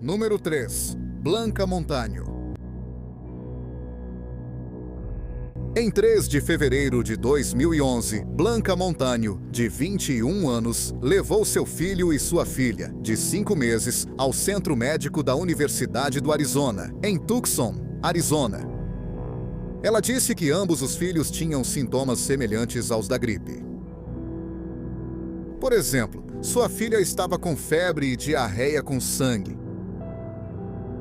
Número 3. Blanca Montanho. Em 3 de fevereiro de 2011, Blanca Montanho, de 21 anos, levou seu filho e sua filha, de 5 meses, ao Centro Médico da Universidade do Arizona, em Tucson, Arizona. Ela disse que ambos os filhos tinham sintomas semelhantes aos da gripe. Por exemplo, sua filha estava com febre e diarreia com sangue.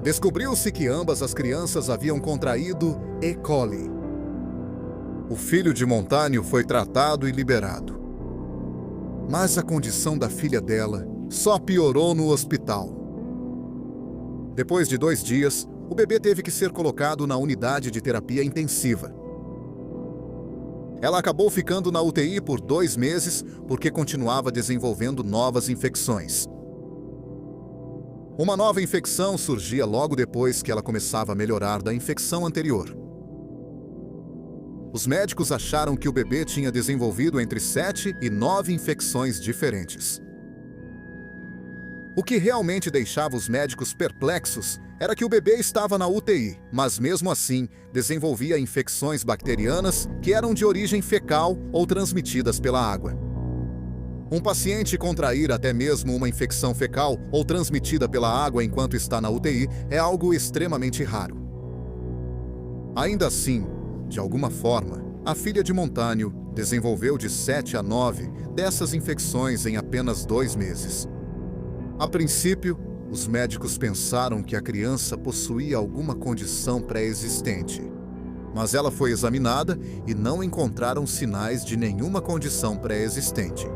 Descobriu-se que ambas as crianças haviam contraído E. coli. O filho de Montanho foi tratado e liberado. Mas a condição da filha dela só piorou no hospital. Depois de 2 dias, o bebê teve que ser colocado na unidade de terapia intensiva. Ela acabou ficando na UTI por 2 meses porque continuava desenvolvendo novas infecções. Uma nova infecção surgia logo depois que ela começava a melhorar da infecção anterior. Os médicos acharam que o bebê tinha desenvolvido entre 7 e 9 infecções diferentes. O que realmente deixava os médicos perplexos era que o bebê estava na UTI, mas mesmo assim desenvolvia infecções bacterianas que eram de origem fecal ou transmitidas pela água. Um paciente contrair até mesmo uma infecção fecal ou transmitida pela água enquanto está na UTI é algo extremamente raro. Ainda assim, de alguma forma, a filha de Montanho desenvolveu de 7 a 9 dessas infecções em apenas 2 meses. A princípio, os médicos pensaram que a criança possuía alguma condição pré-existente, mas ela foi examinada e não encontraram sinais de nenhuma condição pré-existente.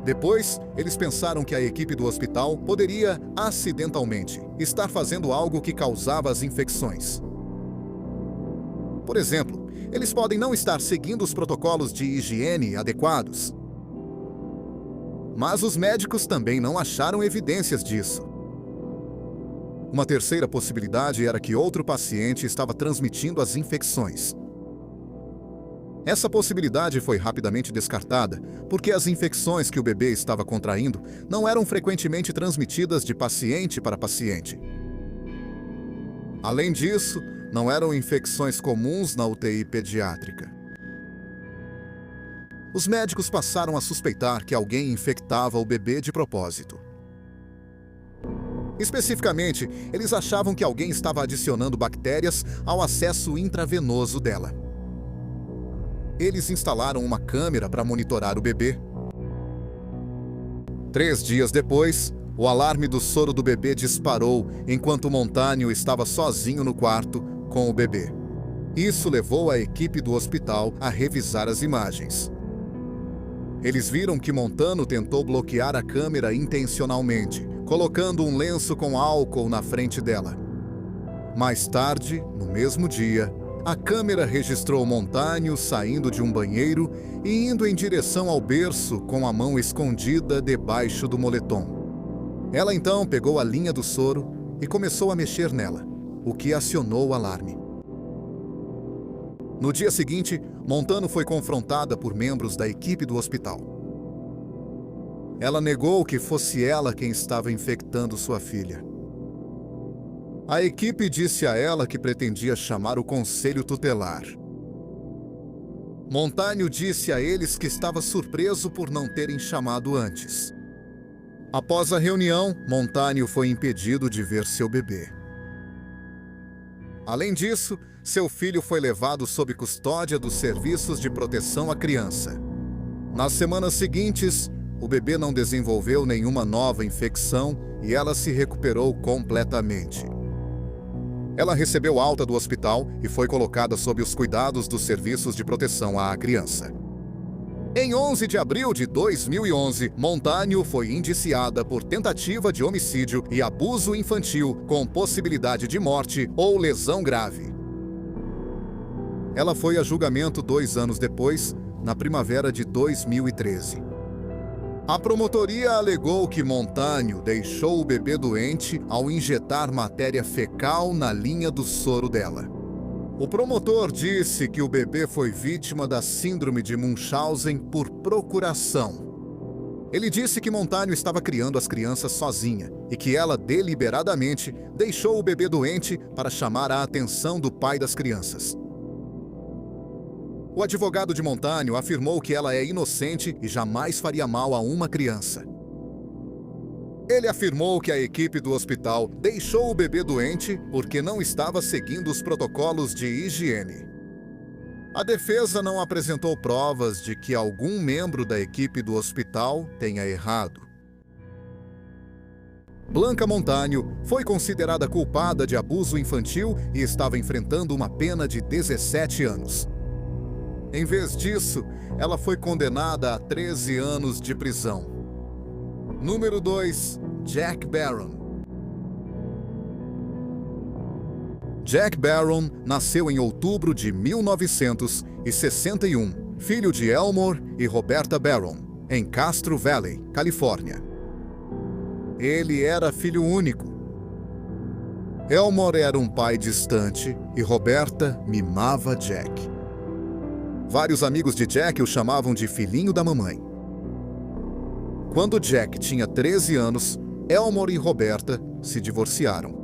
Depois, eles pensaram que a equipe do hospital poderia, acidentalmente, estar fazendo algo que causava as infecções. Por exemplo, eles podem não estar seguindo os protocolos de higiene adequados. Mas os médicos também não acharam evidências disso. Uma terceira possibilidade era que outro paciente estava transmitindo as infecções. Essa possibilidade foi rapidamente descartada, porque as infecções que o bebê estava contraindo não eram frequentemente transmitidas de paciente para paciente. Além disso, não eram infecções comuns na UTI pediátrica. Os médicos passaram a suspeitar que alguém infectava o bebê de propósito. Especificamente, eles achavam que alguém estava adicionando bactérias ao acesso intravenoso dela. Eles instalaram uma câmera para monitorar o bebê. 3 dias depois, o alarme do soro do bebê disparou enquanto Montanho estava sozinho no quarto com o bebê. Isso levou a equipe do hospital a revisar as imagens. Eles viram que Montanho tentou bloquear a câmera intencionalmente, colocando um lenço com álcool na frente dela. Mais tarde, no mesmo dia, a câmera registrou Montanho saindo de um banheiro e indo em direção ao berço com a mão escondida debaixo do moletom. Ela então pegou a linha do soro e começou a mexer nela, o que acionou o alarme. No dia seguinte, Montanho foi confrontada por membros da equipe do hospital. Ela negou que fosse ela quem estava infectando sua filha. A equipe disse a ela que pretendia chamar o conselho tutelar. Montanho disse a eles que estava surpreso por não terem chamado antes. Após a reunião, Montanho foi impedido de ver seu bebê. Além disso, seu filho foi levado sob custódia dos serviços de proteção à criança. Nas semanas seguintes, o bebê não desenvolveu nenhuma nova infecção e ela se recuperou completamente. Ela recebeu alta do hospital e foi colocada sob os cuidados dos serviços de proteção à criança. Em 11 de abril de 2011, Montanho foi indiciada por tentativa de homicídio e abuso infantil com possibilidade de morte ou lesão grave. Ela foi a julgamento 2 anos depois, na primavera de 2013. A promotoria alegou que Montanho deixou o bebê doente ao injetar matéria fecal na linha do soro dela. O promotor disse que o bebê foi vítima da síndrome de Munchausen por procuração. Ele disse que Montano estava criando as crianças sozinha e que ela deliberadamente deixou o bebê doente para chamar a atenção do pai das crianças. O advogado de Montano afirmou que ela é inocente e jamais faria mal a uma criança. Ele afirmou que a equipe do hospital deixou o bebê doente porque não estava seguindo os protocolos de higiene. A defesa não apresentou provas de que algum membro da equipe do hospital tenha errado. Blanca Montano foi considerada culpada de abuso infantil e estava enfrentando uma pena de 17 anos. Em vez disso, ela foi condenada a 13 anos de prisão. Número 2. Jack Barron. Jack Barron nasceu em outubro de 1961, filho de Elmore e Roberta Barron, em Castro Valley, Califórnia. Ele era filho único. Elmore era um pai distante e Roberta mimava Jack. Vários amigos de Jack o chamavam de filhinho da mamãe. Quando Jack tinha 13 anos, Elmore e Roberta se divorciaram.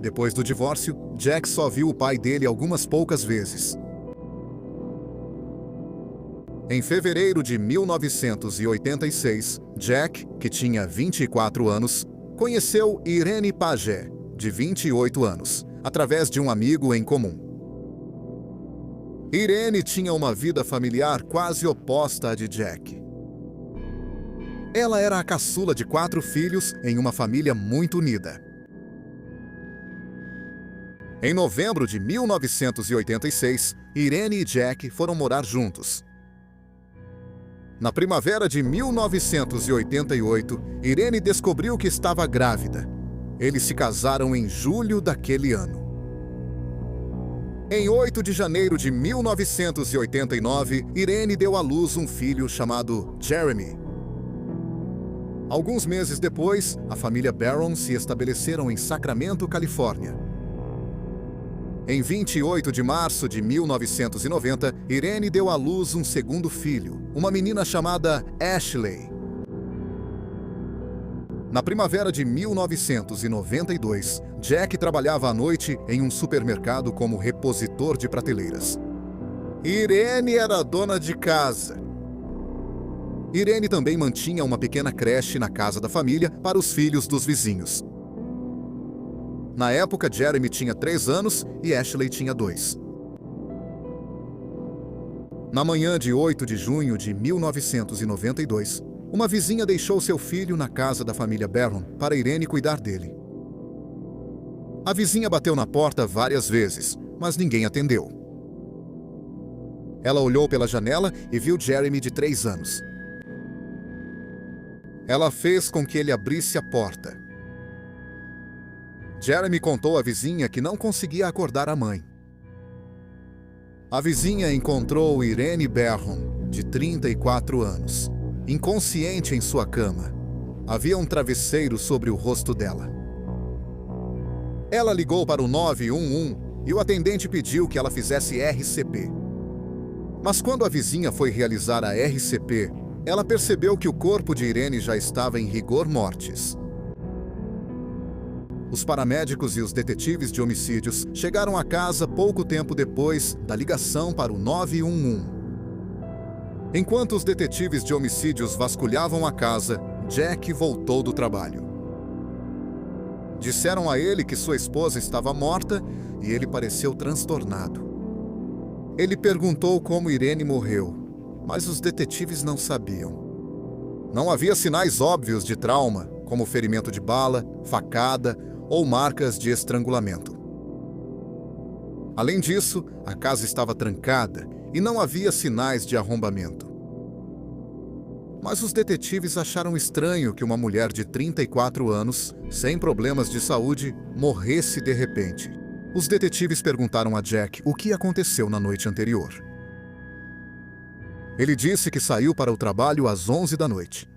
Depois do divórcio, Jack só viu o pai dele algumas poucas vezes. Em fevereiro de 1986, Jack, que tinha 24 anos, conheceu Irene Pagé, de 28 anos, através de um amigo em comum. Irene tinha uma vida familiar quase oposta à de Jack. Ela era a caçula de 4 filhos em uma família muito unida. Em novembro de 1986, Irene e Jack foram morar juntos. Na primavera de 1988, Irene descobriu que estava grávida. Eles se casaram em julho daquele ano. Em 8 de janeiro de 1989, Irene deu à luz um filho chamado Jeremy. Alguns meses depois, a família Barron se estabeleceram em Sacramento, Califórnia. Em 28 de março de 1990, Irene deu à luz um segundo filho, uma menina chamada Ashley. Na primavera de 1992, Jack trabalhava à noite em um supermercado como repositor de prateleiras. Irene era dona de casa. Irene também mantinha uma pequena creche na casa da família para os filhos dos vizinhos. Na época, Jeremy tinha 3 anos e Ashley tinha 2. Na manhã de 8 de junho de 1992, uma vizinha deixou seu filho na casa da família Barron para Irene cuidar dele. A vizinha bateu na porta várias vezes, mas ninguém atendeu. Ela olhou pela janela e viu Jeremy de 3 anos. Ela fez com que ele abrisse a porta. Jeremy contou à vizinha que não conseguia acordar a mãe. A vizinha encontrou Irene Barron, de 34 anos, inconsciente em sua cama. Havia um travesseiro sobre o rosto dela. Ela ligou para o 911 e o atendente pediu que ela fizesse RCP. Mas quando a vizinha foi realizar a RCP, ela percebeu que o corpo de Irene já estava em rigor mortis. Os paramédicos e os detetives de homicídios chegaram à casa pouco tempo depois da ligação para o 911. Enquanto os detetives de homicídios vasculhavam a casa, Jack voltou do trabalho. Disseram a ele que sua esposa estava morta e ele pareceu transtornado. Ele perguntou como Irene morreu, mas os detetives não sabiam. Não havia sinais óbvios de trauma, como ferimento de bala, facada ou marcas de estrangulamento. Além disso, a casa estava trancada e não havia sinais de arrombamento. Mas os detetives acharam estranho que uma mulher de 34 anos, sem problemas de saúde, morresse de repente. Os detetives perguntaram a Jack o que aconteceu na noite anterior. Ele disse que saiu para o trabalho às 11 da noite.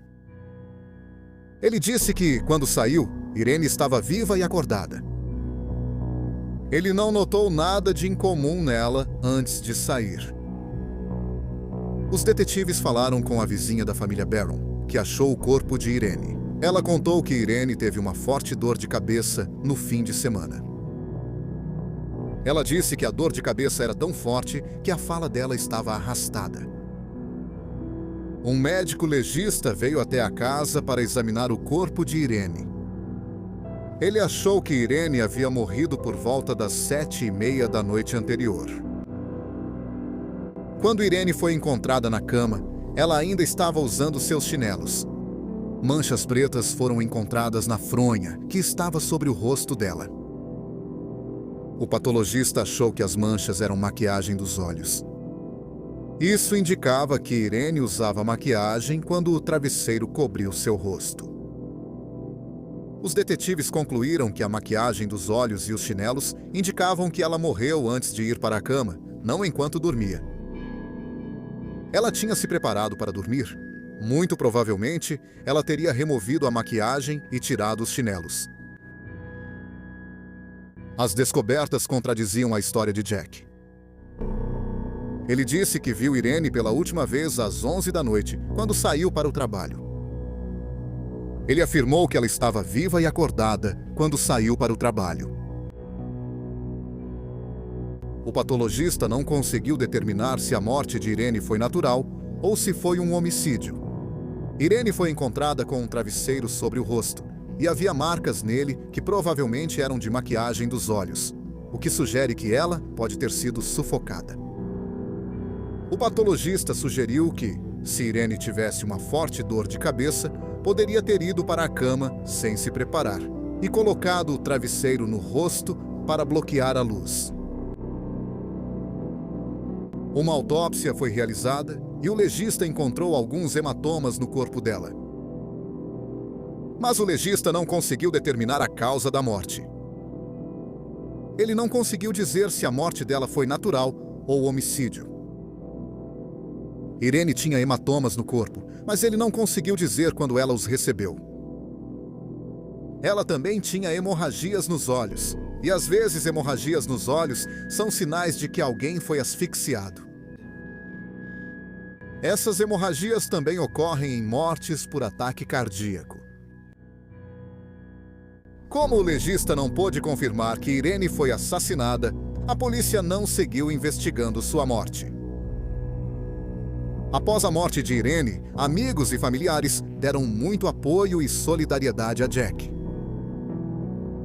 Ele disse que, quando saiu, Irene estava viva e acordada. Ele não notou nada de incomum nela antes de sair. Os detetives falaram com a vizinha da família Barron, que achou o corpo de Irene. Ela contou que Irene teve uma forte dor de cabeça no fim de semana. Ela disse que a dor de cabeça era tão forte que a fala dela estava arrastada. Um médico legista veio até a casa para examinar o corpo de Irene. Ele achou que Irene havia morrido por volta das 7h30 da noite anterior. Quando Irene foi encontrada na cama, ela ainda estava usando seus chinelos. Manchas pretas foram encontradas na fronha, que estava sobre o rosto dela. O patologista achou que as manchas eram maquiagem dos olhos. Isso indicava que Irene usava maquiagem quando o travesseiro cobriu seu rosto. Os detetives concluíram que a maquiagem dos olhos e os chinelos indicavam que ela morreu antes de ir para a cama, não enquanto dormia. Ela tinha se preparado para dormir. Muito provavelmente, ela teria removido a maquiagem e tirado os chinelos. As descobertas contradiziam a história de Jack. Ele disse que viu Irene pela última vez às 11 da noite, quando saiu para o trabalho. Ele afirmou que ela estava viva e acordada quando saiu para o trabalho. O patologista não conseguiu determinar se a morte de Irene foi natural ou se foi um homicídio. Irene foi encontrada com um travesseiro sobre o rosto e havia marcas nele que provavelmente eram de maquiagem dos olhos, o que sugere que ela pode ter sido sufocada. O patologista sugeriu que, se Irene tivesse uma forte dor de cabeça, poderia ter ido para a cama sem se preparar e colocado o travesseiro no rosto para bloquear a luz. Uma autópsia foi realizada e o legista encontrou alguns hematomas no corpo dela. Mas o legista não conseguiu determinar a causa da morte. Ele não conseguiu dizer se a morte dela foi natural ou homicídio. Irene tinha hematomas no corpo, mas ele não conseguiu dizer quando ela os recebeu. Ela também tinha hemorragias nos olhos, e às vezes hemorragias nos olhos são sinais de que alguém foi asfixiado. Essas hemorragias também ocorrem em mortes por ataque cardíaco. Como o legista não pôde confirmar que Irene foi assassinada, a polícia não seguiu investigando sua morte. Após a morte de Irene, amigos e familiares deram muito apoio e solidariedade a Jack.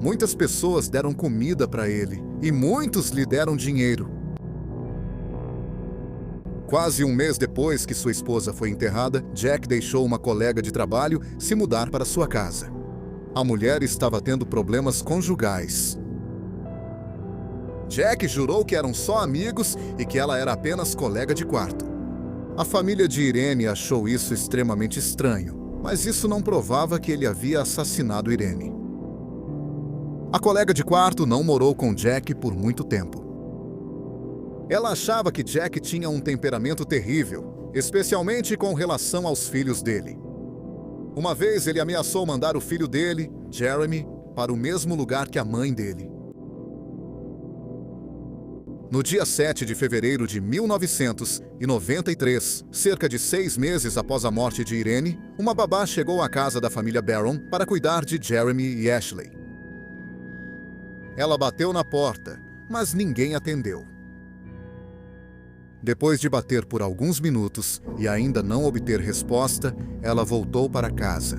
Muitas pessoas deram comida para ele e muitos lhe deram dinheiro. Quase um mês depois que sua esposa foi enterrada, Jack deixou uma colega de trabalho se mudar para sua casa. A mulher estava tendo problemas conjugais. Jack jurou que eram só amigos e que ela era apenas colega de quarto. A família de Irene achou isso extremamente estranho, mas isso não provava que ele havia assassinado Irene. A colega de quarto não morou com Jack por muito tempo. Ela achava que Jack tinha um temperamento terrível, especialmente com relação aos filhos dele. Uma vez ele ameaçou mandar o filho dele, Jeremy, para o mesmo lugar que a mãe dele. No dia 7 de fevereiro de 1993, cerca de 6 meses após a morte de Irene, uma babá chegou à casa da família Barron para cuidar de Jeremy e Ashley. Ela bateu na porta, mas ninguém atendeu. Depois de bater por alguns minutos e ainda não obter resposta, ela voltou para casa.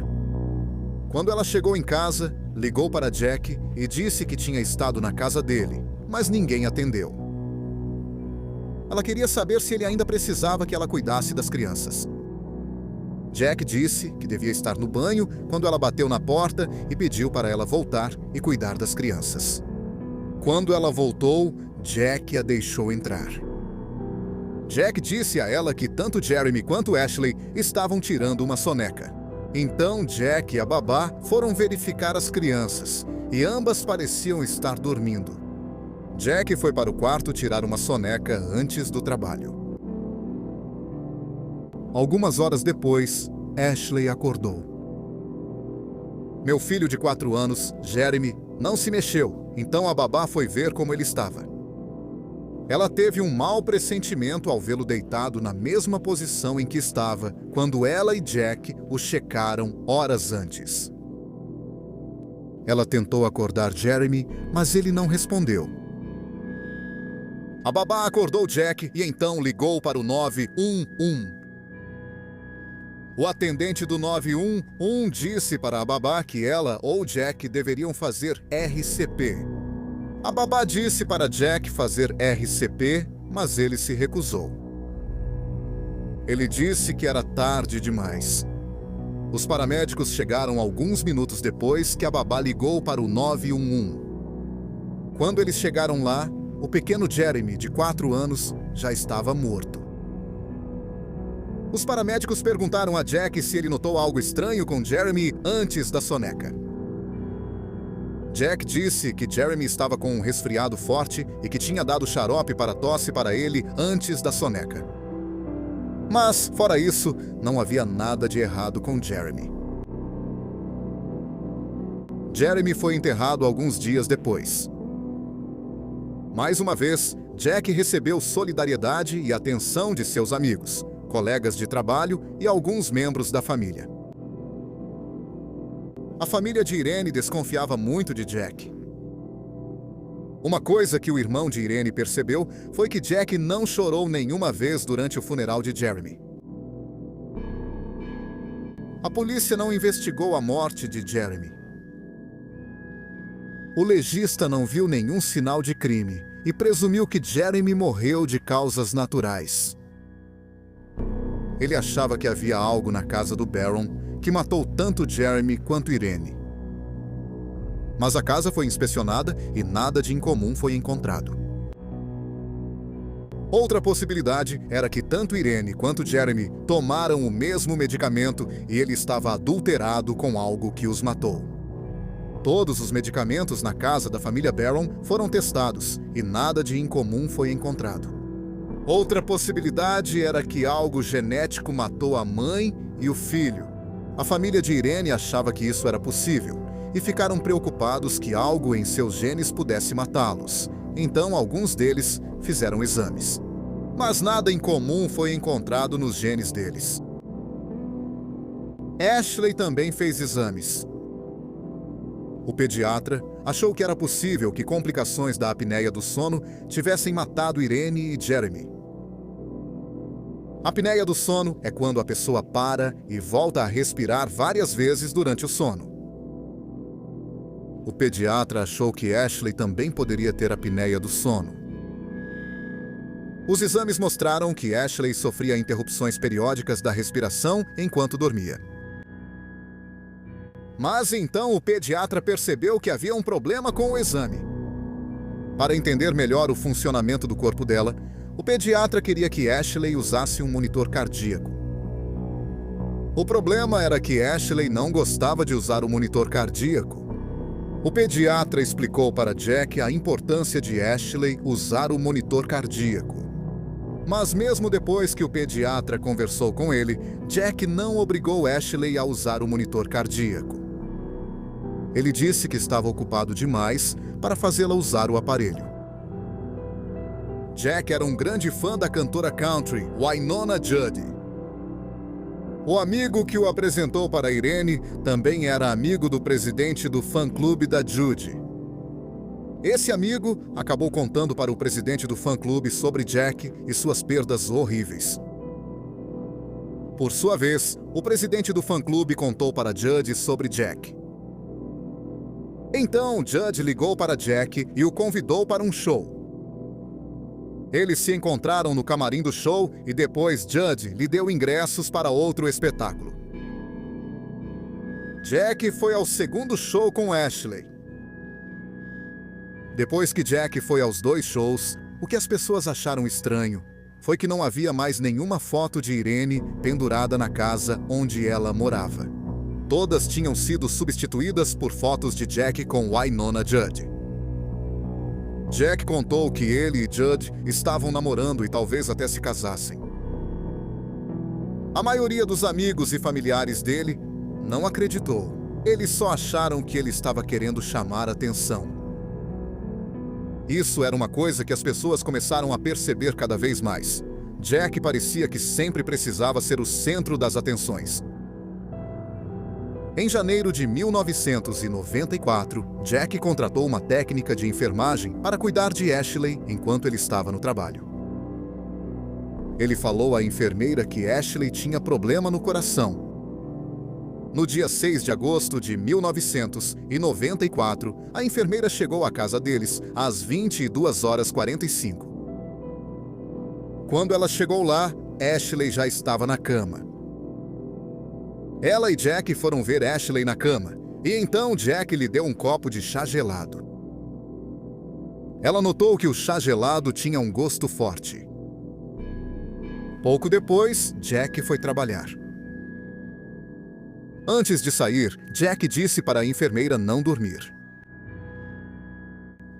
Quando ela chegou em casa, ligou para Jack e disse que tinha estado na casa dele, mas ninguém atendeu. Ela queria saber se ele ainda precisava que ela cuidasse das crianças. Jack disse que devia estar no banho quando ela bateu na porta e pediu para ela voltar e cuidar das crianças. Quando ela voltou, Jack a deixou entrar. Jack disse a ela que tanto Jeremy quanto Ashley estavam tirando uma soneca. Então Jack e a babá foram verificar as crianças, e ambas pareciam estar dormindo. Jack foi para o quarto tirar uma soneca antes do trabalho. Algumas horas depois, Ashley acordou. Meu filho de 4 anos, Jeremy, não se mexeu, então a babá foi ver como ele estava. Ela teve um mau pressentimento ao vê-lo deitado na mesma posição em que estava quando ela e Jack o checaram horas antes. Ela tentou acordar Jeremy, mas ele não respondeu. A babá acordou Jack e então ligou para o 911. O atendente do 911 disse para a babá que ela ou Jack deveriam fazer RCP. A babá disse para Jack fazer RCP, mas ele se recusou. Ele disse que era tarde demais. Os paramédicos chegaram alguns minutos depois que a babá ligou para o 911. Quando eles chegaram lá, o pequeno Jeremy, de 4 anos, já estava morto. Os paramédicos perguntaram a Jack se ele notou algo estranho com Jeremy antes da soneca. Jack disse que Jeremy estava com um resfriado forte e que tinha dado xarope para tosse para ele antes da soneca. Mas, fora isso, não havia nada de errado com Jeremy. Jeremy foi enterrado alguns dias depois. Mais uma vez, Jack recebeu solidariedade e atenção de seus amigos, colegas de trabalho e alguns membros da família. A família de Irene desconfiava muito de Jack. Uma coisa que o irmão de Irene percebeu foi que Jack não chorou nenhuma vez durante o funeral de Jeremy. A polícia não investigou a morte de Jeremy. O legista não viu nenhum sinal de crime e presumiu que Jeremy morreu de causas naturais. Ele achava que havia algo na casa do Barron que matou tanto Jeremy quanto Irene. Mas a casa foi inspecionada e nada de incomum foi encontrado. Outra possibilidade era que tanto Irene quanto Jeremy tomaram o mesmo medicamento e ele estava adulterado com algo que os matou. Todos os medicamentos na casa da família Barron foram testados e nada de incomum foi encontrado. Outra possibilidade era que algo genético matou a mãe e o filho. A família de Irene achava que isso era possível e ficaram preocupados que algo em seus genes pudesse matá-los. Então, alguns deles fizeram exames. Mas nada incomum foi encontrado nos genes deles. Ashley também fez exames. O pediatra achou que era possível que complicações da apneia do sono tivessem matado Irene e Jeremy. A apneia do sono é quando a pessoa para e volta a respirar várias vezes durante o sono. O pediatra achou que Ashley também poderia ter apneia do sono. Os exames mostraram que Ashley sofria interrupções periódicas da respiração enquanto dormia. Mas então o pediatra percebeu que havia um problema com o exame. Para entender melhor o funcionamento do corpo dela, o pediatra queria que Ashley usasse um monitor cardíaco. O problema era que Ashley não gostava de usar o monitor cardíaco. O pediatra explicou para Jack a importância de Ashley usar o monitor cardíaco. Mas mesmo depois que o pediatra conversou com ele, Jack não obrigou Ashley a usar o monitor cardíaco. Ele disse que estava ocupado demais para fazê-la usar o aparelho. Jack era um grande fã da cantora country, Wynonna Judd. O amigo que o apresentou para Irene também era amigo do presidente do fã-clube da Judy. Esse amigo acabou contando para o presidente do fã-clube sobre Jack e suas perdas horríveis. Por sua vez, o presidente do fã-clube contou para Judd sobre Jack. Então, Judd ligou para Jack e o convidou para um show. Eles se encontraram no camarim do show e depois Judd lhe deu ingressos para outro espetáculo. Jack foi ao segundo show com Ashley. Depois que Jack foi aos 2 shows, o que as pessoas acharam estranho foi que não havia mais nenhuma foto de Irene pendurada na casa onde ela morava. Todas tinham sido substituídas por fotos de Jack com Wynonna Judd. Jack contou que ele e Judd estavam namorando e talvez até se casassem. A maioria dos amigos e familiares dele não acreditou. Eles só acharam que ele estava querendo chamar atenção. Isso era uma coisa que as pessoas começaram a perceber cada vez mais. Jack parecia que sempre precisava ser o centro das atenções. Em janeiro de 1994, Jack contratou uma técnica de enfermagem para cuidar de Ashley enquanto ele estava no trabalho. Ele falou à enfermeira que Ashley tinha problema no coração. No dia 6 de agosto de 1994, a enfermeira chegou à casa deles às 22h45. Quando ela chegou lá, Ashley já estava na cama. Ela e Jack foram ver Ashley na cama, e então Jack lhe deu um copo de chá gelado. Ela notou que o chá gelado tinha um gosto forte. Pouco depois, Jack foi trabalhar. Antes de sair, Jack disse para a enfermeira não dormir.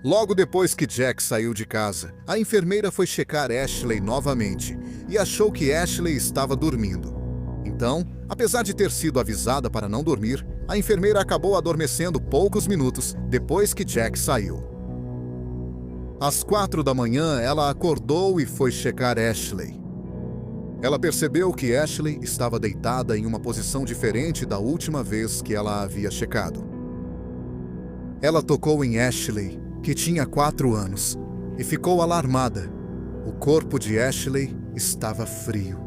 Logo depois que Jack saiu de casa, a enfermeira foi checar Ashley novamente e achou que Ashley estava dormindo. Então, apesar de ter sido avisada para não dormir, a enfermeira acabou adormecendo poucos minutos depois que Jack saiu. Às 4 da manhã, ela acordou e foi checar Ashley. Ela percebeu que Ashley estava deitada em uma posição diferente da última vez que ela a havia checado. Ela tocou em Ashley, que tinha 4 anos, e ficou alarmada. O corpo de Ashley estava frio.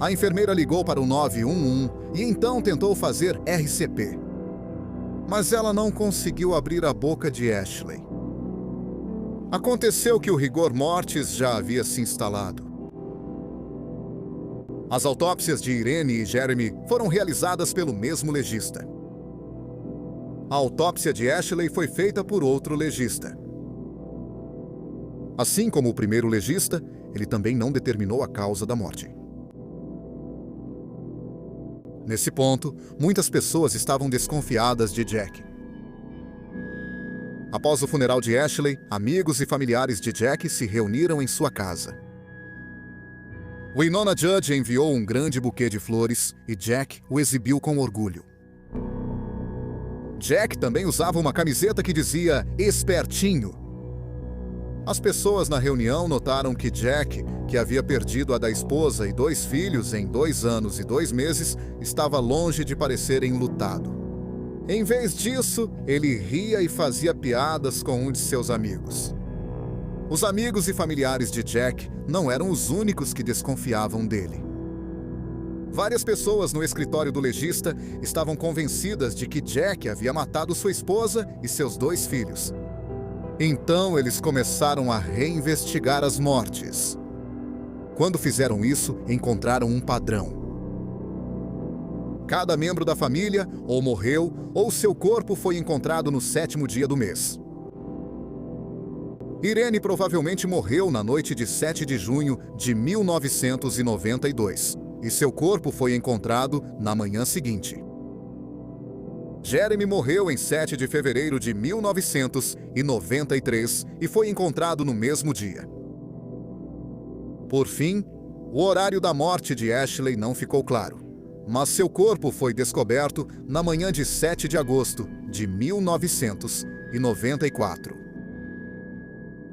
A enfermeira ligou para o 911 e então tentou fazer RCP. Mas ela não conseguiu abrir a boca de Ashley. Aconteceu que o rigor mortis já havia se instalado. As autópsias de Irene e Jeremy foram realizadas pelo mesmo legista. A autópsia de Ashley foi feita por outro legista. Assim como o primeiro legista, ele também não determinou a causa da morte. Nesse ponto, muitas pessoas estavam desconfiadas de Jack. Após o funeral de Ashley, amigos e familiares de Jack se reuniram em sua casa. Wynonna Judge enviou um grande buquê de flores e Jack o exibiu com orgulho. Jack também usava uma camiseta que dizia "Espertinho". As pessoas na reunião notaram que Jack, que havia perdido a da esposa e 2 filhos em 2 anos e 2 meses, estava longe de parecer enlutado. Em vez disso, ele ria e fazia piadas com um de seus amigos. Os amigos e familiares de Jack não eram os únicos que desconfiavam dele. Várias pessoas no escritório do legista estavam convencidas de que Jack havia matado sua esposa e seus 2 filhos. Então eles começaram a reinvestigar as mortes. Quando fizeram isso, encontraram um padrão. Cada membro da família ou morreu ou seu corpo foi encontrado no 7º dia do mês. Irene provavelmente morreu na noite de 7 de junho de 1992, e seu corpo foi encontrado na manhã seguinte. Jeremy morreu em 7 de fevereiro de 1993 e foi encontrado no mesmo dia. Por fim, o horário da morte de Ashley não ficou claro, mas seu corpo foi descoberto na manhã de 7 de agosto de 1994.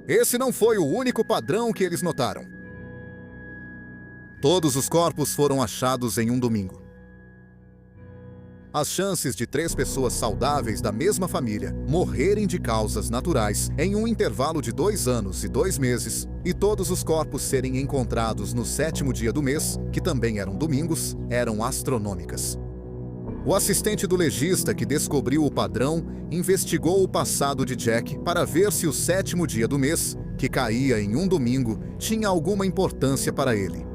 Esse não foi o único padrão que eles notaram. Todos os corpos foram achados em um domingo. As chances de 3 pessoas saudáveis da mesma família morrerem de causas naturais em um intervalo de 2 anos e 2 meses e todos os corpos serem encontrados no 7º dia do mês, que também eram domingos, eram astronômicas. O assistente do legista que descobriu o padrão investigou o passado de Jack para ver se o 7º dia do mês, que caía em um domingo, tinha alguma importância para ele.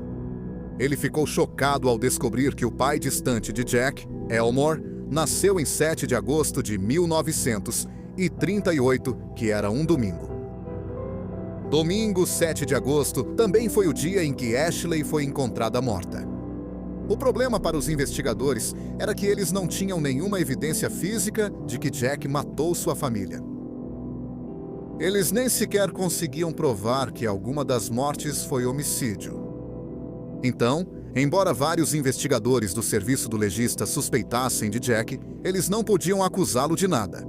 Ele ficou chocado ao descobrir que o pai distante de Jack, Elmore, nasceu em 7 de agosto de 1938, que era um domingo. Domingo 7 de agosto também foi o dia em que Ashley foi encontrada morta. O problema para os investigadores era que eles não tinham nenhuma evidência física de que Jack matou sua família. Eles nem sequer conseguiam provar que alguma das mortes foi homicídio. Então, embora vários investigadores do serviço do legista suspeitassem de Jack, eles não podiam acusá-lo de nada.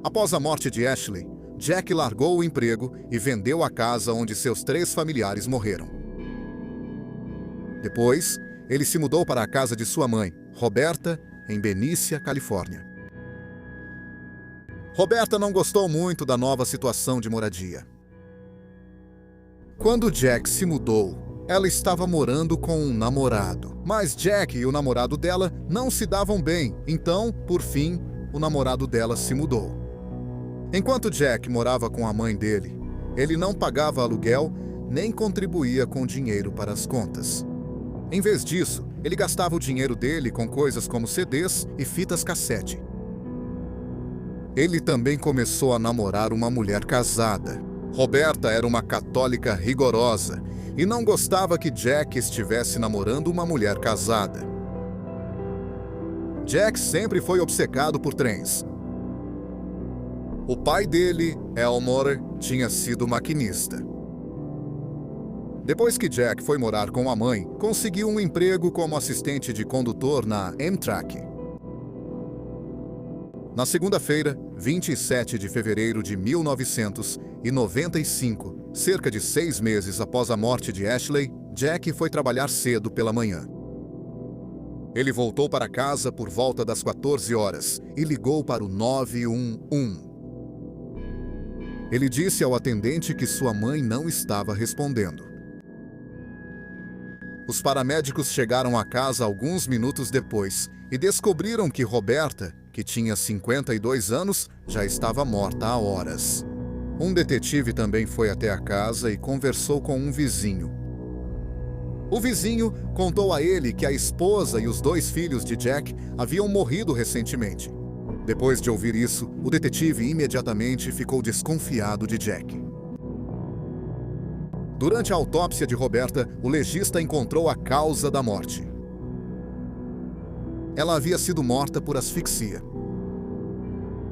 Após a morte de Ashley, Jack largou o emprego e vendeu a casa onde seus 3 familiares morreram. Depois, ele se mudou para a casa de sua mãe, Roberta, em Benícia, Califórnia. Roberta não gostou muito da nova situação de moradia. Quando Jack se mudou, ela estava morando com um namorado. Mas Jack e o namorado dela não se davam bem, então, por fim, o namorado dela se mudou. Enquanto Jack morava com a mãe dele, ele não pagava aluguel nem contribuía com dinheiro para as contas. Em vez disso, ele gastava o dinheiro dele com coisas como CDs e fitas cassete. Ele também começou a namorar uma mulher casada. Roberta era uma católica rigorosa e não gostava que Jack estivesse namorando uma mulher casada. Jack sempre foi obcecado por trens. O pai dele, Elmore, tinha sido maquinista. Depois que Jack foi morar com a mãe, conseguiu um emprego como assistente de condutor na Amtrak. Na segunda-feira, 27 de fevereiro de 1995, cerca de 6 meses após a morte de Ashley, Jack foi trabalhar cedo pela manhã. Ele voltou para casa por volta das 14 horas e ligou para o 911. Ele disse ao atendente que sua mãe não estava respondendo. Os paramédicos chegaram à casa alguns minutos depois e descobriram que Roberta, que tinha 52 anos, já estava morta há horas. Um detetive também foi até a casa e conversou com um vizinho. O vizinho contou a ele que a esposa e os 2 filhos de Jack haviam morrido recentemente. Depois de ouvir isso, o detetive imediatamente ficou desconfiado de Jack. Durante a autópsia de Roberta, o legista encontrou a causa da morte. Ela havia sido morta por asfixia.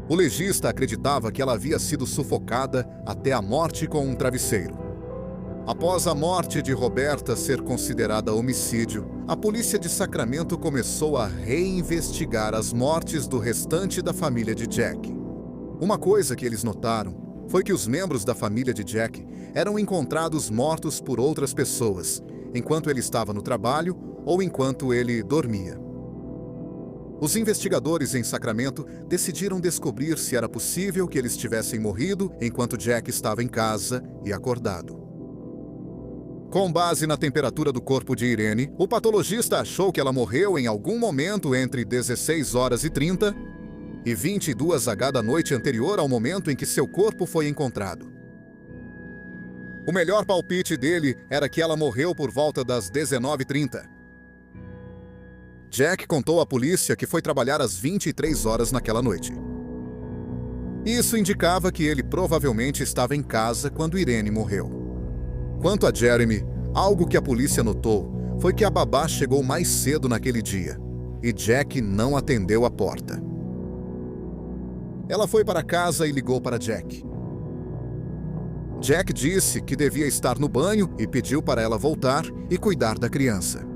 O legista acreditava que ela havia sido sufocada até a morte com um travesseiro. Após a morte de Roberta ser considerada homicídio, a polícia de Sacramento começou a reinvestigar as mortes do restante da família de Jack. Uma coisa que eles notaram foi que os membros da família de Jack eram encontrados mortos por outras pessoas, enquanto ele estava no trabalho ou enquanto ele dormia. Os investigadores em Sacramento decidiram descobrir se era possível que eles tivessem morrido enquanto Jack estava em casa e acordado. Com base na temperatura do corpo de Irene, o patologista achou que ela morreu em algum momento entre 16h30 e 22h da noite anterior ao momento em que seu corpo foi encontrado. O melhor palpite dele era que ela morreu por volta das 19h30. Jack contou à polícia que foi trabalhar às 23 horas naquela noite. Isso indicava que ele provavelmente estava em casa quando Irene morreu. Quanto a Jeremy, algo que a polícia notou foi que a babá chegou mais cedo naquele dia e Jack não atendeu a porta. Ela foi para casa e ligou para Jack. Jack disse que devia estar no banho e pediu para ela voltar e cuidar da criança.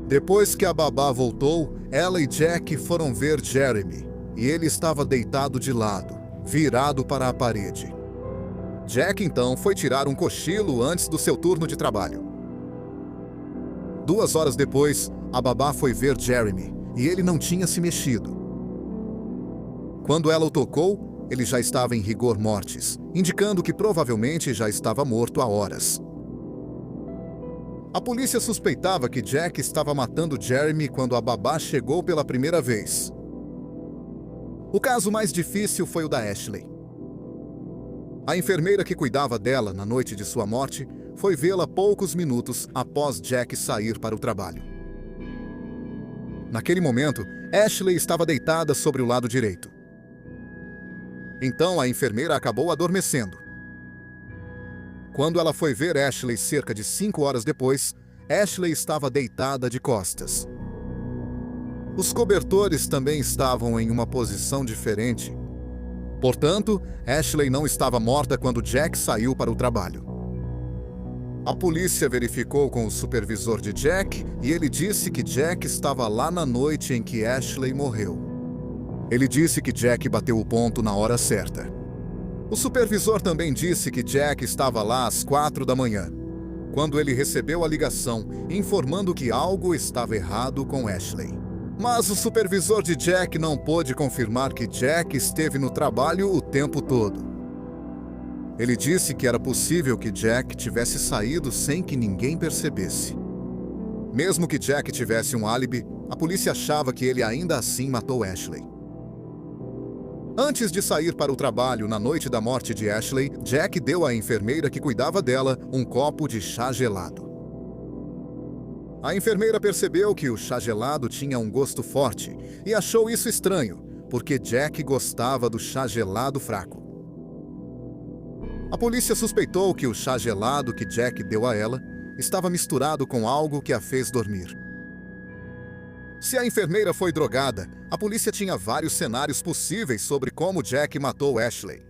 Depois que a babá voltou, ela e Jack foram ver Jeremy e ele estava deitado de lado, virado para a parede. Jack então foi tirar um cochilo antes do seu turno de trabalho. 2 horas depois, a babá foi ver Jeremy e ele não tinha se mexido. Quando ela o tocou, ele já estava em rigor mortis, indicando que provavelmente já estava morto há horas. A polícia suspeitava que Jack estava matando Jeremy quando a babá chegou pela primeira vez. O caso mais difícil foi o da Ashley. A enfermeira que cuidava dela na noite de sua morte foi vê-la poucos minutos após Jack sair para o trabalho. Naquele momento, Ashley estava deitada sobre o lado direito. Então a enfermeira acabou adormecendo. Quando ela foi ver Ashley cerca de 5 horas depois, Ashley estava deitada de costas. Os cobertores também estavam em uma posição diferente. Portanto, Ashley não estava morta quando Jack saiu para o trabalho. A polícia verificou com o supervisor de Jack e ele disse que Jack estava lá na noite em que Ashley morreu. Ele disse que Jack bateu o ponto na hora certa. O supervisor também disse que Jack estava lá às 4 da manhã, quando ele recebeu a ligação informando que algo estava errado com Ashley. Mas o supervisor de Jack não pôde confirmar que Jack esteve no trabalho o tempo todo. Ele disse que era possível que Jack tivesse saído sem que ninguém percebesse. Mesmo que Jack tivesse um álibi, a polícia achava que ele ainda assim matou Ashley. Antes de sair para o trabalho na noite da morte de Ashley, Jack deu à enfermeira que cuidava dela um copo de chá gelado. A enfermeira percebeu que o chá gelado tinha um gosto forte e achou isso estranho, porque Jack gostava do chá gelado fraco. A polícia suspeitou que o chá gelado que Jack deu a ela estava misturado com algo que a fez dormir. Se a enfermeira foi drogada, a polícia tinha vários cenários possíveis sobre como Jack matou Ashley.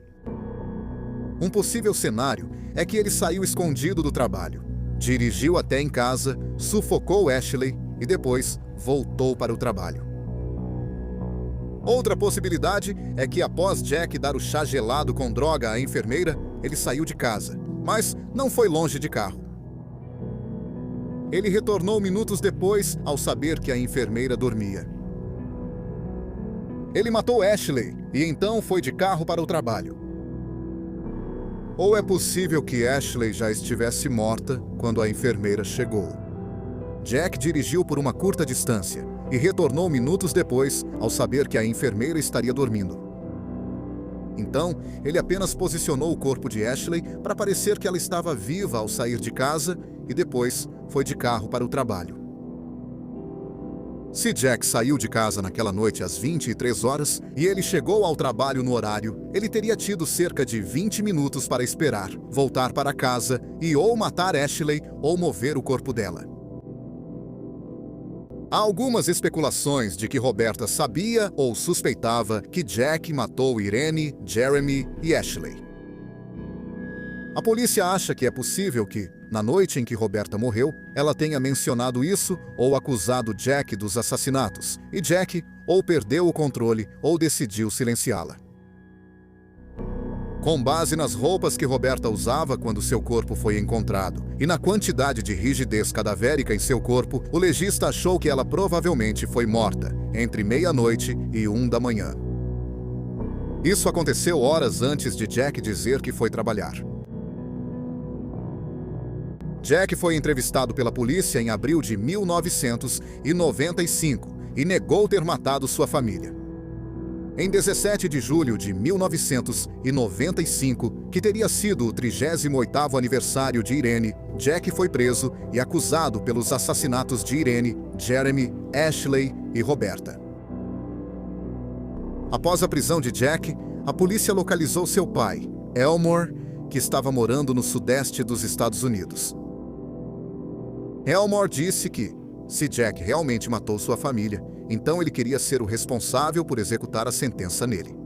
Um possível cenário é que ele saiu escondido do trabalho, dirigiu até em casa, sufocou Ashley e depois voltou para o trabalho. Outra possibilidade é que após Jack dar o chá gelado com droga à enfermeira, ele saiu de casa, mas não foi longe de carro. Ele retornou minutos depois ao saber que a enfermeira dormia. Ele matou Ashley e então foi de carro para o trabalho. Ou é possível que Ashley já estivesse morta quando a enfermeira chegou. Jack dirigiu por uma curta distância e retornou minutos depois ao saber que a enfermeira estaria dormindo. Então, ele apenas posicionou o corpo de Ashley para parecer que ela estava viva ao sair de casa e depois foi de carro para o trabalho. Se Jack saiu de casa naquela noite às 23 horas e ele chegou ao trabalho no horário, ele teria tido cerca de 20 minutos para esperar, voltar para casa e ou matar Ashley ou mover o corpo dela. Há algumas especulações de que Roberta sabia ou suspeitava que Jack matou Irene, Jeremy e Ashley. A polícia acha que é possível que, na noite em que Roberta morreu, ela tenha mencionado isso ou acusado Jack dos assassinatos, e Jack ou perdeu o controle ou decidiu silenciá-la. Com base nas roupas que Roberta usava quando seu corpo foi encontrado e na quantidade de rigidez cadavérica em seu corpo, o legista achou que ela provavelmente foi morta entre meia-noite e 1 da manhã. Isso aconteceu horas antes de Jack dizer que foi trabalhar. Jack foi entrevistado pela polícia em abril de 1995 e negou ter matado sua família. Em 17 de julho de 1995, que teria sido o 38º aniversário de Irene, Jack foi preso e acusado pelos assassinatos de Irene, Jeremy, Ashley e Roberta. Após a prisão de Jack, a polícia localizou seu pai, Elmore, que estava morando no sudeste dos Estados Unidos. Elmore disse que, se Jack realmente matou sua família, então ele queria ser o responsável por executar a sentença nele.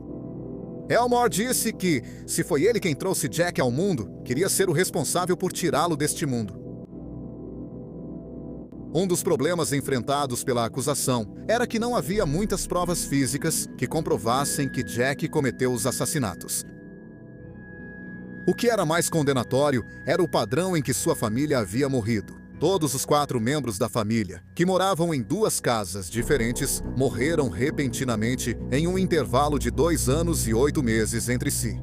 Elmore disse que, se foi ele quem trouxe Jack ao mundo, queria ser o responsável por tirá-lo deste mundo. Um dos problemas enfrentados pela acusação era que não havia muitas provas físicas que comprovassem que Jack cometeu os assassinatos. O que era mais condenatório era o padrão em que sua família havia morrido. Todos os 4 membros da família, que moravam em 2 casas diferentes, morreram repentinamente em um intervalo de 2 anos e 8 meses entre si.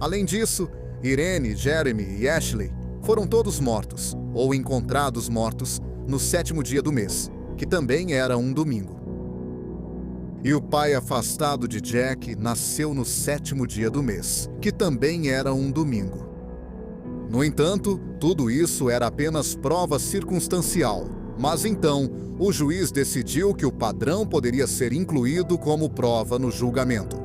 Além disso, Irene, Jeremy e Ashley foram todos mortos, ou encontrados mortos, no 7º dia do mês, que também era um domingo. E o pai afastado de Jack nasceu no 7º dia do mês, que também era um domingo. No entanto, tudo isso era apenas prova circunstancial, mas então o juiz decidiu que o padrão poderia ser incluído como prova no julgamento.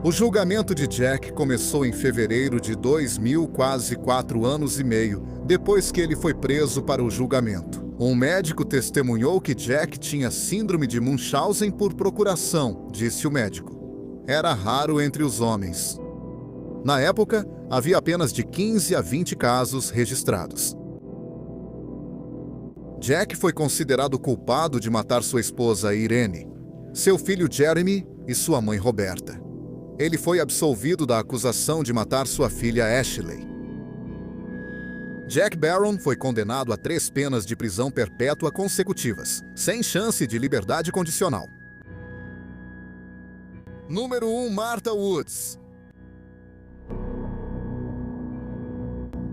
O julgamento de Jack começou em fevereiro de 2000, quase 4 anos e meio, depois que ele foi preso para o julgamento. Um médico testemunhou que Jack tinha síndrome de Munchausen por procuração, disse o médico. Era raro entre os homens. Na época, havia apenas de 15 a 20 casos registrados. Jack foi considerado culpado de matar sua esposa Irene. seu filho Jeremy e sua mãe Roberta. Ele foi absolvido da acusação de matar sua filha Ashley. Jack Barron foi condenado a 3 penas de prisão perpétua consecutivas, sem chance de liberdade condicional. Número 1. Martha Woods.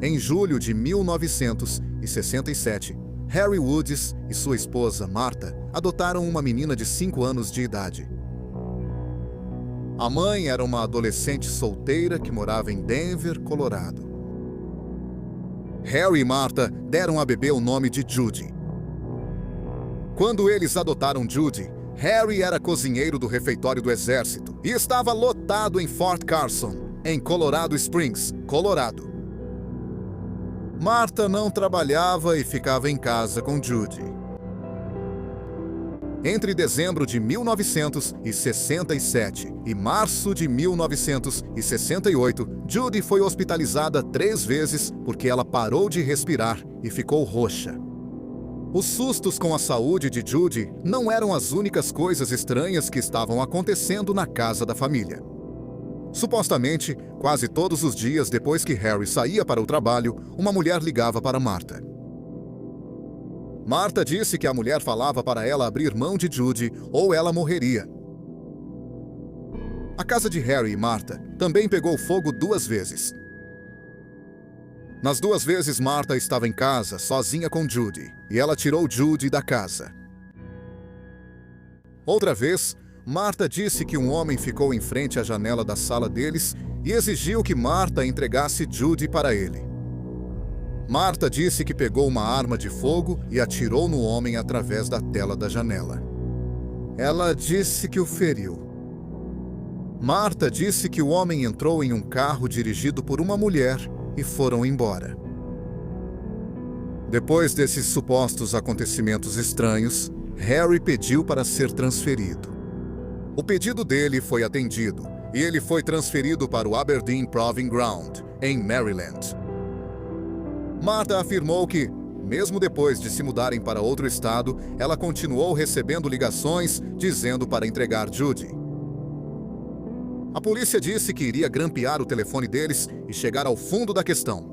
Em julho de 1967, Harry Woods e sua esposa, Martha, adotaram uma menina de 5 anos de idade. A mãe era uma adolescente solteira que morava em Denver, Colorado. Harry e Martha deram à bebê o nome de Judy. Quando eles adotaram Judy, Harry era cozinheiro do refeitório do exército e estava lotado em Fort Carson, em Colorado Springs, Colorado. Martha não trabalhava e ficava em casa com Judy. Entre dezembro de 1967 e março de 1968, Judy foi hospitalizada 3 vezes porque ela parou de respirar e ficou roxa. Os sustos com a saúde de Judy não eram as únicas coisas estranhas que estavam acontecendo na casa da família. Supostamente, quase todos os dias depois que Harry saía para o trabalho, uma mulher ligava para Martha. Martha disse que a mulher falava para ela abrir mão de Judy ou ela morreria. A casa de Harry e Martha também pegou fogo 2 vezes. Nas 2 vezes, Martha estava em casa, sozinha com Judy, e ela tirou Judy da casa. Outra vez, Martha disse que um homem ficou em frente à janela da sala deles e exigiu que Martha entregasse Judy para ele. Martha disse que pegou uma arma de fogo e atirou no homem através da tela da janela. Ela disse que o feriu. Martha disse que o homem entrou em um carro dirigido por uma mulher e foram embora. Depois desses supostos acontecimentos estranhos, Harry pediu para ser transferido. O pedido dele foi atendido e ele foi transferido para o Aberdeen Proving Ground, em Maryland. Martha afirmou que, mesmo depois de se mudarem para outro estado, ela continuou recebendo ligações dizendo para entregar Judy. A polícia disse que iria grampear o telefone deles e chegar ao fundo da questão.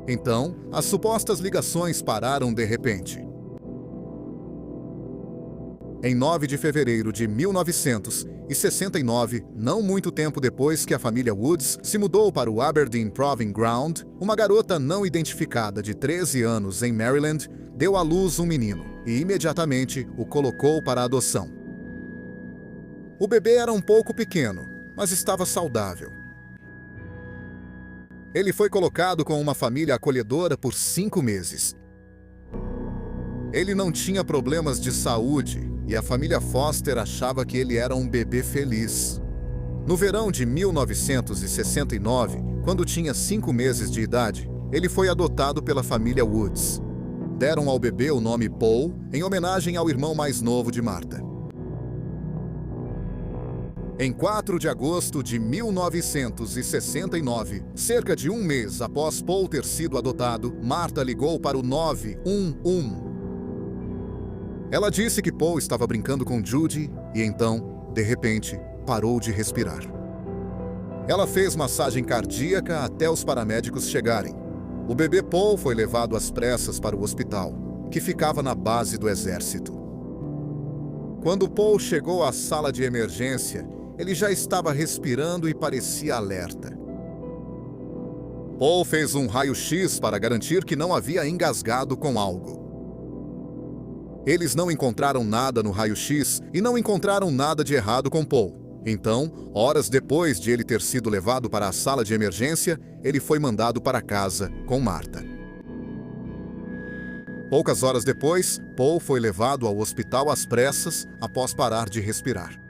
Então, as supostas ligações pararam de repente. Em 9 de fevereiro de 1969, não muito tempo depois que a família Woods se mudou para o Aberdeen Proving Ground, uma garota não identificada de 13 anos em Maryland deu à luz um menino e imediatamente o colocou para adoção. O bebê era um pouco pequeno, mas estava saudável. Ele foi colocado com uma família acolhedora por 5 meses. Ele não tinha problemas de saúde e a família Foster achava que ele era um bebê feliz. No verão de 1969, quando tinha 5 meses de idade, ele foi adotado pela família Woods. Deram ao bebê o nome Paul, em homenagem ao irmão mais novo de Martha. Em 4 de agosto de 1969, cerca de 1 mês após Paul ter sido adotado, Martha ligou para o 911. Ela disse que Paul estava brincando com Judy e então, de repente, parou de respirar. Ela fez massagem cardíaca até os paramédicos chegarem. O bebê Paul foi levado às pressas para o hospital, que ficava na base do exército. Quando Paul chegou à sala de emergência, ele já estava respirando e parecia alerta. Paul fez um raio-x para garantir que não havia engasgado com algo. Eles não encontraram nada no raio-x e não encontraram nada de errado com Paul. Então, horas depois de ele ter sido levado para a sala de emergência, ele foi mandado para casa com Martha. Poucas horas depois, Paul foi levado ao hospital às pressas após parar de respirar.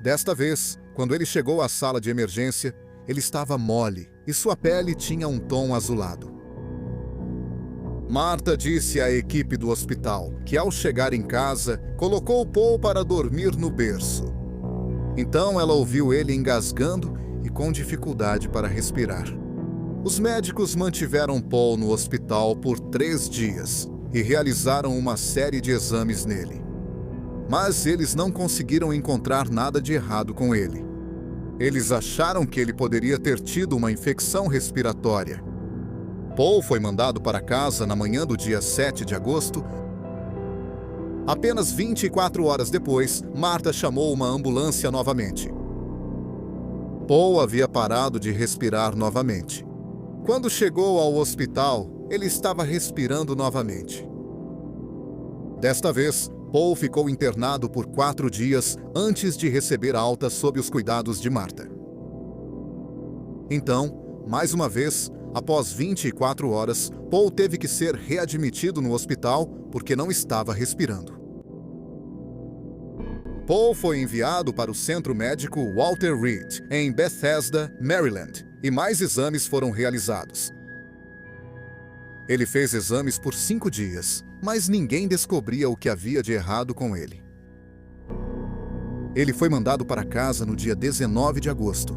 Desta vez, quando ele chegou à sala de emergência, ele estava mole e sua pele tinha um tom azulado. Martha disse à equipe do hospital que, ao chegar em casa, colocou Paul para dormir no berço. Então ela ouviu ele engasgando e com dificuldade para respirar. Os médicos mantiveram Paul no hospital por 3 dias e realizaram uma série de exames nele. mas eles não conseguiram encontrar nada de errado com ele. Eles acharam que ele poderia ter tido uma infecção respiratória. Paul foi mandado para casa na manhã do dia 7 de agosto. Apenas 24 horas depois, Martha chamou uma ambulância novamente. Paul havia parado de respirar novamente. Quando chegou ao hospital, ele estava respirando novamente. Desta vez, Paul ficou internado por 4 dias antes de receber alta sob os cuidados de Martha. Então, mais uma vez, após 24 horas, Paul teve que ser readmitido no hospital porque não estava respirando. Paul foi enviado para o centro médico Walter Reed, em Bethesda, Maryland, e mais exames foram realizados. Ele fez exames por 5 dias, mas ninguém descobria o que havia de errado com ele. Ele foi mandado para casa no dia 19 de agosto.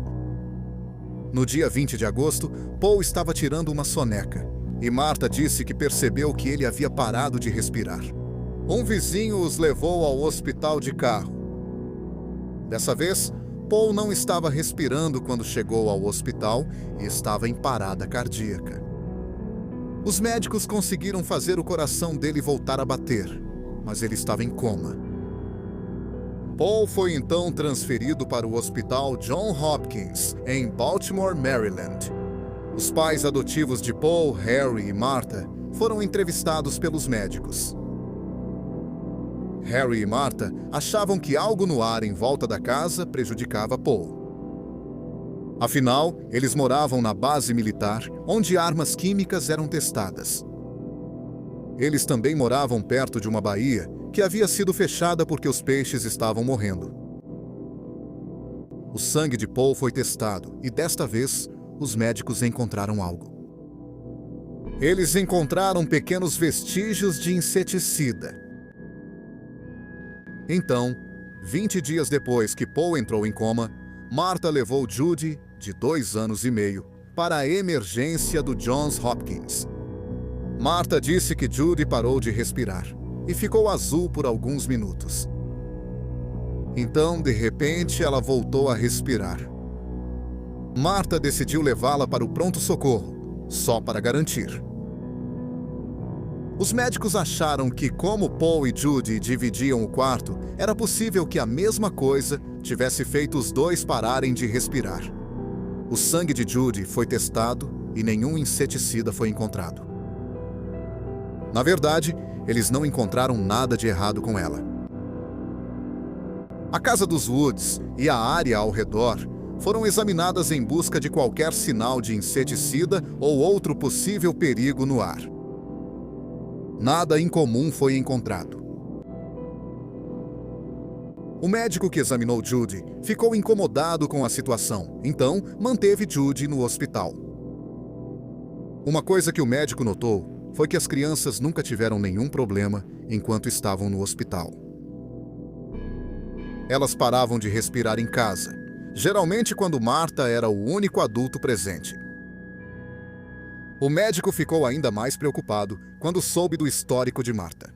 No dia 20 de agosto, Paul estava tirando uma soneca, e Martha disse que percebeu que ele havia parado de respirar. Um vizinho os levou ao hospital de carro. Dessa vez, Paul não estava respirando quando chegou ao hospital e estava em parada cardíaca. Os médicos conseguiram fazer o coração dele voltar a bater, mas ele estava em coma. Paul foi então transferido para o Hospital Johns Hopkins, em Baltimore, Maryland. Os pais adotivos de Paul, Harry e Martha, foram entrevistados pelos médicos. Harry e Martha achavam que algo no ar em volta da casa prejudicava Paul. Afinal, eles moravam na base militar, onde armas químicas eram testadas. Eles também moravam perto de uma baía que havia sido fechada porque os peixes estavam morrendo. O sangue de Paul foi testado e, desta vez, os médicos encontraram algo. Eles encontraram pequenos vestígios de inseticida. Então, 20 dias depois que Paul entrou em coma, Martha levou Judy, de 2 anos e meio, para a emergência do Johns Hopkins. Martha disse que Judy parou de respirar e ficou azul por alguns minutos. Então, de repente, ela voltou a respirar. Martha decidiu levá-la para o pronto-socorro, só para garantir. Os médicos acharam que, como Paul e Judy dividiam o quarto, era possível que a mesma coisa tivesse feito os dois pararem de respirar. O sangue de Judy foi testado e nenhum inseticida foi encontrado. Na verdade, eles não encontraram nada de errado com ela. A casa dos Woods e a área ao redor foram examinadas em busca de qualquer sinal de inseticida ou outro possível perigo no ar. Nada incomum foi encontrado. O médico que examinou Judy ficou incomodado com a situação, então manteve Judy no hospital. Uma coisa que o médico notou foi que as crianças nunca tiveram nenhum problema enquanto estavam no hospital. Elas paravam de respirar em casa, geralmente quando Martha era o único adulto presente. O médico ficou ainda mais preocupado quando soube do histórico de Martha.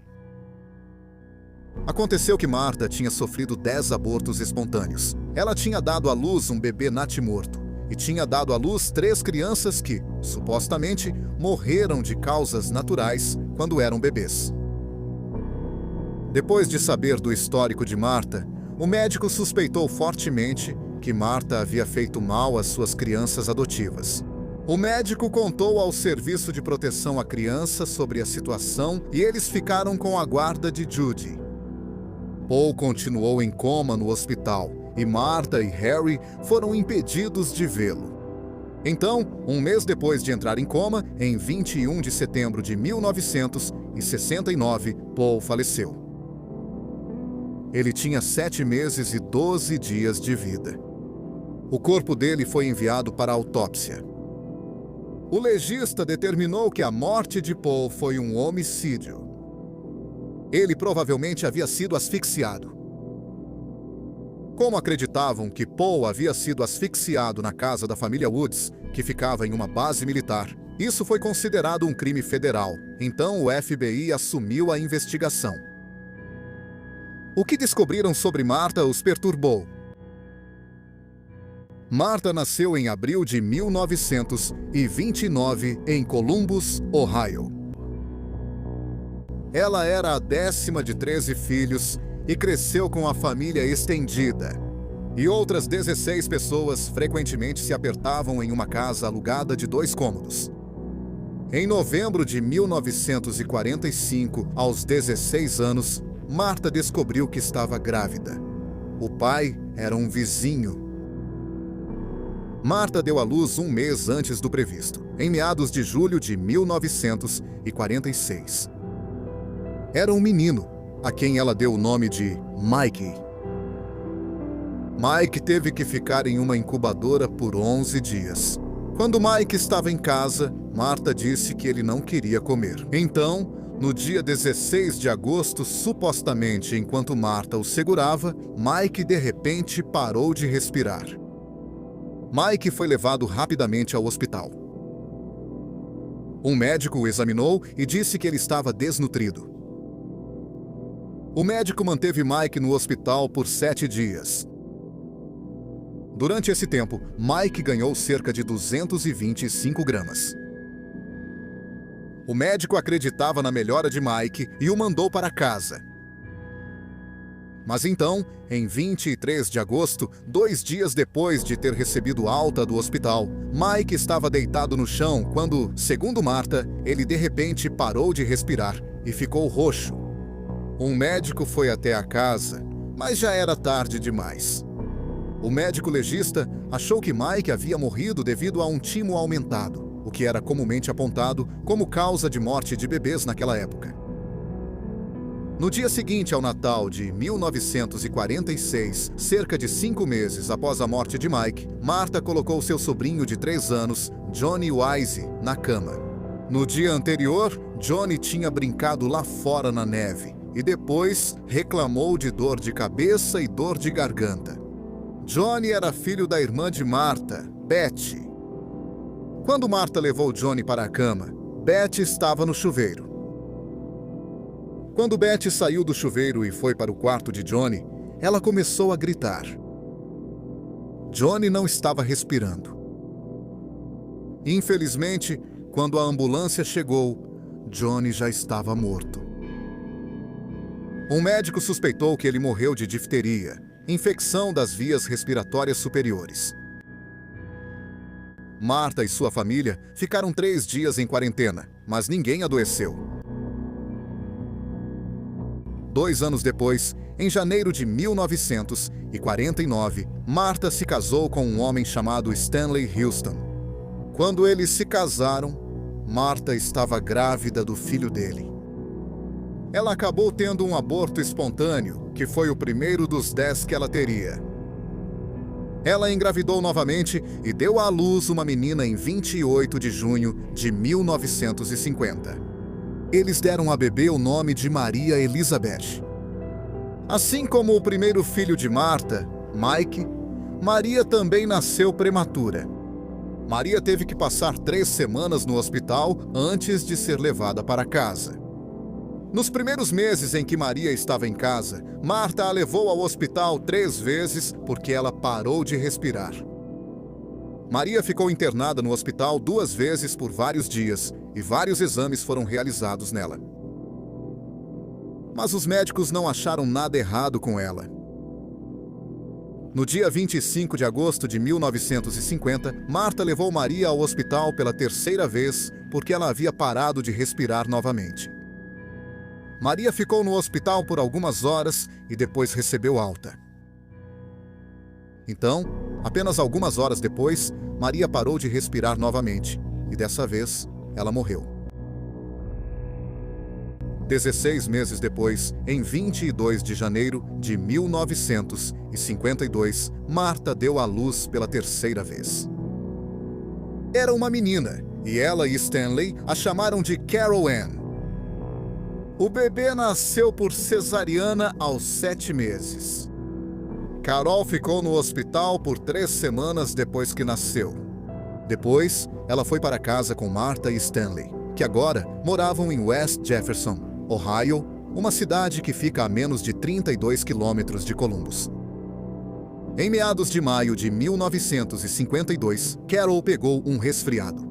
Aconteceu que Martha tinha sofrido 10 abortos espontâneos. Ela tinha dado à luz um bebê natimorto e tinha dado à luz 3 crianças que, supostamente, morreram de causas naturais quando eram bebês. Depois de saber do histórico de Martha, o médico suspeitou fortemente que Martha havia feito mal às suas crianças adotivas. O médico contou ao Serviço de Proteção à Criança sobre a situação e eles ficaram com a guarda de Judy. Paul continuou em coma no hospital e Martha e Harry foram impedidos de vê-lo. Então, um mês depois de entrar em coma, em 21 de setembro de 1969, Paul faleceu. Ele tinha 7 meses e 12 dias de vida. O corpo dele foi enviado para a autópsia. O legista determinou que a morte de Paul foi um homicídio. Ele provavelmente havia sido asfixiado. Como acreditavam que Paul havia sido asfixiado na casa da família Woods, que ficava em uma base militar, isso foi considerado um crime federal, então o FBI assumiu a investigação. O que descobriram sobre Martha os perturbou. Martha nasceu em abril de 1929 em Columbus, Ohio. Ela era a 10ª de 13 filhos e cresceu com a família estendida. E outras 16 pessoas frequentemente se apertavam em uma casa alugada de 2 cômodos. Em novembro de 1945, aos 16 anos, Martha descobriu que estava grávida. O pai era um vizinho. Martha deu à luz 1 mês antes do previsto, em meados de julho de 1946. Era um menino, a quem ela deu o nome de Mike. Mike teve que ficar em uma incubadora por 11 dias. Quando Mike estava em casa, Martha disse que ele não queria comer. Então, no dia 16 de agosto, supostamente enquanto Martha o segurava, Mike de repente parou de respirar. Mike foi levado rapidamente ao hospital. Um médico o examinou e disse que ele estava desnutrido. O médico manteve Mike no hospital por 7 dias. Durante esse tempo, Mike ganhou cerca de 225 gramas. O médico acreditava na melhora de Mike e o mandou para casa. Mas então, em 23 de agosto, 2 dias depois de ter recebido alta do hospital, Mike estava deitado no chão quando, segundo Martha, ele de repente parou de respirar e ficou roxo. Um médico foi até a casa, mas já era tarde demais. O médico legista achou que Mike havia morrido devido a um timo aumentado, o que era comumente apontado como causa de morte de bebês naquela época. No dia seguinte ao Natal de 1946, cerca de 5 meses após a morte de Mike, Martha colocou seu sobrinho de 3 anos, Johnny Wise, na cama. No dia anterior, Johnny tinha brincado lá fora na neve e depois reclamou de dor de cabeça e dor de garganta. Johnny era filho da irmã de Martha, Betty. Quando Martha levou Johnny para a cama, Betty estava no chuveiro. Quando Betty saiu do chuveiro e foi para o quarto de Johnny, ela começou a gritar. Johnny não estava respirando. Infelizmente, quando a ambulância chegou, Johnny já estava morto. Um médico suspeitou que ele morreu de difteria, infecção das vias respiratórias superiores. Martha e sua família ficaram 3 dias em quarentena, mas ninguém adoeceu. 2 anos depois, em janeiro de 1949, Martha se casou com um homem chamado Stanley Houston. Quando eles se casaram, Martha estava grávida do filho dele. Ela acabou tendo um aborto espontâneo, que foi o primeiro dos 10 que ela teria. Ela engravidou novamente e deu à luz uma menina em 28 de junho de 1950. Eles deram à bebê o nome de Maria Elizabeth. Assim como o primeiro filho de Martha, Mike, Maria também nasceu prematura. Maria teve que passar 3 semanas no hospital antes de ser levada para casa. Nos primeiros meses em que Maria estava em casa, Martha a levou ao hospital 3 vezes porque ela parou de respirar. Maria ficou internada no hospital 2 vezes por vários dias e vários exames foram realizados nela. Mas os médicos não acharam nada errado com ela. No dia 25 de agosto de 1950, Martha levou Maria ao hospital pela 3ª vez porque ela havia parado de respirar novamente. Maria ficou no hospital por algumas horas e depois recebeu alta. Então, apenas algumas horas depois, Maria parou de respirar novamente e dessa vez ela morreu. 16 meses depois, em 22 de janeiro de 1952, Martha deu à luz pela 3ª vez. Era uma menina e ela e Stanley a chamaram de Carol Ann. O bebê nasceu por cesariana aos 7 meses. Carol ficou no hospital por 3 semanas depois que nasceu. Depois, ela foi para casa com Martha e Stanley, que agora moravam em West Jefferson, Ohio, uma cidade que fica a menos de 32 quilômetros de Columbus. Em meados de maio de 1952, Carol pegou um resfriado.